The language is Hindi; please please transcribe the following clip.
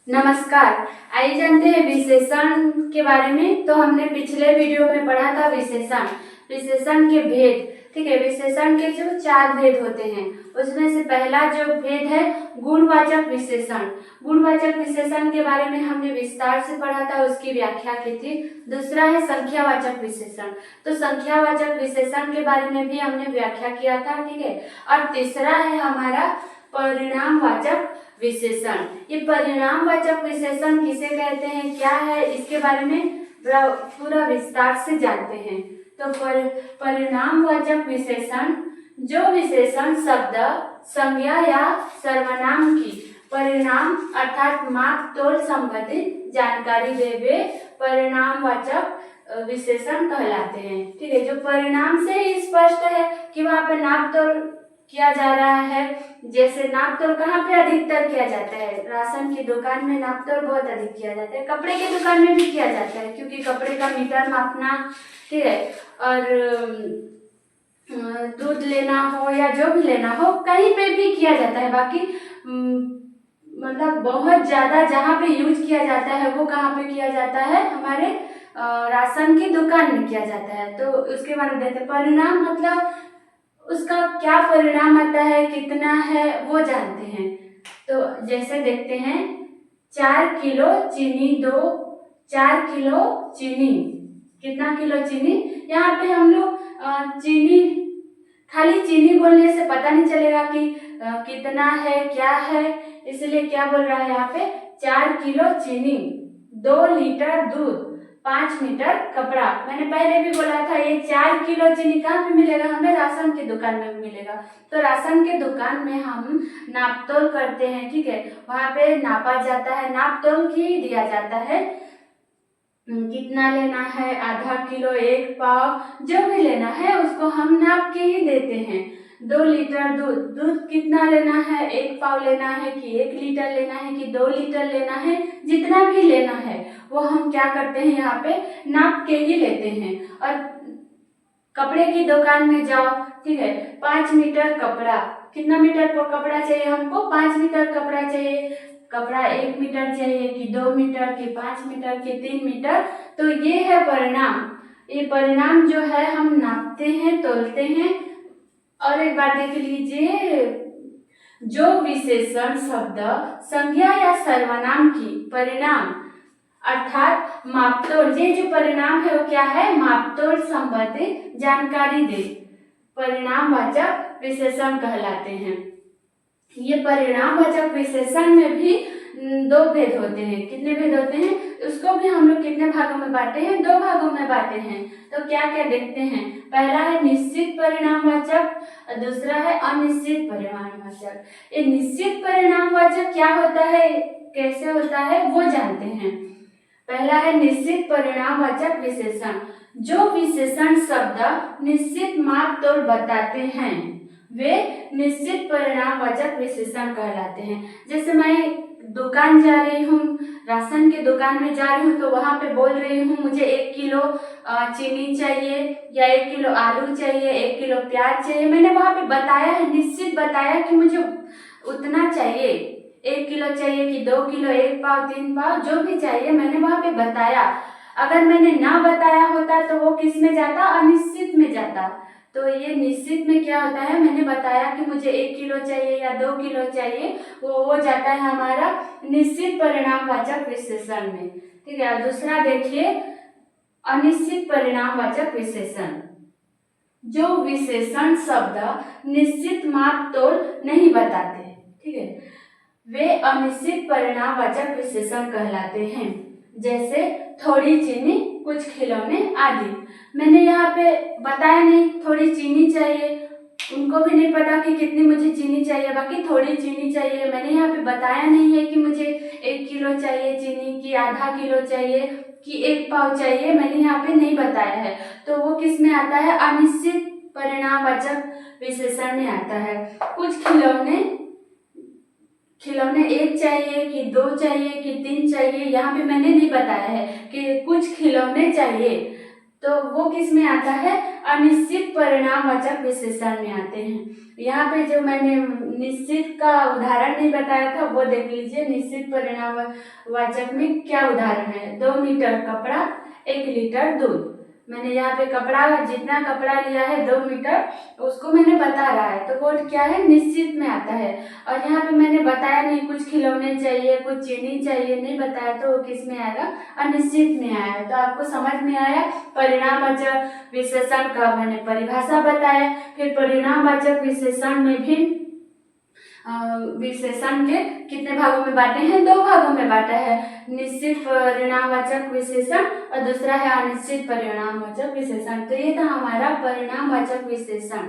नमस्कार। आइए जानते हैं विशेषण के बारे में। तो हमने पिछले वीडियो में पढ़ा था विशेषण के भेद। ठीक है, विशेषण के जो 4 भेद होते हैं उसमें से पहला जो भेद है गुणवाचक विशेषण। गुणवाचक विशेषण के बारे में हमने विस्तार से पढ़ा था, उसकी व्याख्या की थी। दूसरा है संख्यावाचक विशेषण। तो संख्यावाचक विशेषण के बारे में भी हमने व्याख्या किया था। ठीक है, और तीसरा है हमारा परिणामवाचक विशेषण। ये परिणामवाचक विशेषण किसे कहते हैं, क्या है, इसके बारे में पूरा विस्तार से जानते हैं। तो परिणामवाचक विशेषण, जो विशेषण शब्द, संज्ञा या सर्वनाम की परिणाम अर्थात माप तोल संबंधित जानकारी दे वे परिणामवाचक विशेषण कहलाते हैं। ठीक है, जो परिणाम से ही स्पष्ट है कि वहाँ पे नाप तोल किया जा रहा है। जैसे नाप तोल कहाँ पे अधिकतर किया जाता है, राशन की दुकान में नाप तोल बहुत अधिक किया जाता है। कपड़े की दुकान में भी किया जाता है, क्योंकि कपड़े का मीटर मापना, ठीक है, और दूध लेना हो या जो भी लेना हो कहीं पे भी किया जाता है। बाकी मतलब बहुत ज्यादा जहाँ पे यूज किया जाता है वो कहाँ पे किया जाता है, हमारे राशन की दुकान में किया जाता है। तो उसके बारे में देखते हैं। परिणाम मतलब उसका क्या परिणाम आता है, कितना है, वो जानते हैं। तो जैसे देखते हैं, 4 किलो चीनी दो, 4 किलो चीनी, कितना किलो चीनी। यहाँ पे हम लोग चीनी, खाली चीनी बोलने से पता नहीं चलेगा कि कितना है, क्या है, इसलिए क्या बोल रहा है यहाँ पे, 4 किलो चीनी, 2 लीटर दूध, 5 मीटर कपड़ा। मैंने पहले भी बोला था ये 4 किलो चीनी कहाँ पे मिलेगा, हमें राशन की दुकान में मिलेगा। तो राशन के दुकान में हम नाप तोल करते हैं। ठीक है, वहाँ पे नापा जाता है, नाप तोल की दिया जाता है, कितना लेना है, आधा किलो, 1 पाव, जो भी लेना है उसको हम नाप के ही देते हैं। 2 लीटर दूध, दूध कितना लेना है, 1 पाव लेना है कि 1 लीटर लेना है कि 2 लीटर लेना है, जितना भी लेना है वो हम क्या करते हैं, यहाँ पे नाप के ही लेते हैं। और कपड़े की दुकान में जाओ, ठीक है, 5 मीटर कपड़ा, कितना मीटर कपड़ा चाहिए हमको, 5 मीटर कपड़ा चाहिए। कपड़ा 1 मीटर चाहिए कि 2 मीटर कि 5 मीटर कि 3 मीटर। तो ये है परिणाम। ये परिणाम जो है हम नापते हैं, तोलते हैं। और एक बात देख लीजिए, जो विशेषण शब्द, संज्ञा या सर्वनाम की परिणाम अर्थात मापतोल, ये जो परिणाम है वो क्या है, मापतोल संबंधित जानकारी दे परिणामवाचक विशेषण कहलाते हैं। ये परिणामवाचक विशेषण में भी 2 भेद होते हैं। कितने भेद होते हैं, उसको भी हम लोग कितने भागों में बांटे हैं, 2 भागों में बांटे हैं। तो क्या क्या देखते हैं, पहला है निश्चित परिणामवाचक, दूसरा है अनिश्चित परिणामवाचक। ये निश्चित परिणामवाचक क्या होता है, कैसे होता है, वो जानते हैं। पहला है निश्चित परिणामवाचक विशेषण, जो विशेषण शब्द निश्चित माप तोल बताते हैं वे निश्चित परिणामवाचक विशेषण कहलाते हैं। जैसे मैं दुकान जा रही हूँ, राशन की दुकान में जा रही हूँ, तो वहां पे बोल रही हूँ मुझे 1 किलो चीनी चाहिए या 1 किलो आलू चाहिए, 1 किलो प्याज चाहिए। मैंने वहां पे बताया है, निश्चित बताया कि मुझे उतना चाहिए, 1 किलो चाहिए कि 2 किलो, 1 पाव, 3 पाव, जो भी चाहिए मैंने वहां पे बताया। अगर मैंने ना बताया होता तो वो किस में जाता, अनिश्चित में जाता। तो ये निश्चित में क्या होता है, मैंने बताया कि मुझे 1 किलो चाहिए या 2 किलो चाहिए, वो जाता है हमारा निश्चित परिणामवाचक विशेषण में। ठीक है, दूसरा देखिए अनिश्चित परिणामवाचक विशेषण, जो विशेषण शब्द निश्चित माप तोल नहीं बताते, ठीक है, वे अनिश्चित परिणामवाचक विशेषण कहलाते हैं। जैसे थोड़ी चीनी, कुछ खिलौने आदि। मैंने यहाँ पे बताया नहीं, थोड़ी चीनी चाहिए, उनको भी नहीं पता कि कितनी मुझे चीनी चाहिए, बाकी थोड़ी चीनी चाहिए। मैंने यहाँ पे बताया नहीं है कि मुझे 1 किलो चाहिए चीनी, की आधा किलो चाहिए, कि 1 पाव चाहिए, मैंने यहाँ पे नहीं बताया है। तो वो किस में आता है, अनिश्चित परिणामवाचक विशेषण में आता है। कुछ खिलौने 1 चाहिए कि 2 चाहिए कि 3 चाहिए, यहाँ पे मैंने नहीं बताया है कि कुछ खिलौने चाहिए। तो वो किस में आता है, अनिश्चित परिणामवाचक विशेषण में आते हैं। यहाँ पे जो मैंने निश्चित का उदाहरण नहीं बताया था वो देख लीजिए, निश्चित परिणामवाचक में क्या उदाहरण है, 2 मीटर कपड़ा 1 लीटर दूध। मैंने यहाँ पे कपड़ा, जितना कपड़ा लिया है 2 मीटर उसको मैंने बता रहा है, तो वो क्या है, निश्चित में आता है। और यहाँ पे मैंने बताया नहीं, कुछ खिलौने चाहिए, कुछ चीनी चाहिए, नहीं बताया, तो वो किस में आएगा, अनिश्चित में आएगा। तो आपको समझ में आया परिणामवाचक विशेषण का मैंने परिभाषा बताया। फिर परिणामवाचक विशेषण में भी विशेषण के कितने भागों में बांटे हैं, 2 भागों में बांटा है, निश्चित परिणामवाचक विशेषण और दूसरा है अनिश्चित परिणामवाचक विशेषण। तो ये था हमारा परिणामवाचक विशेषण।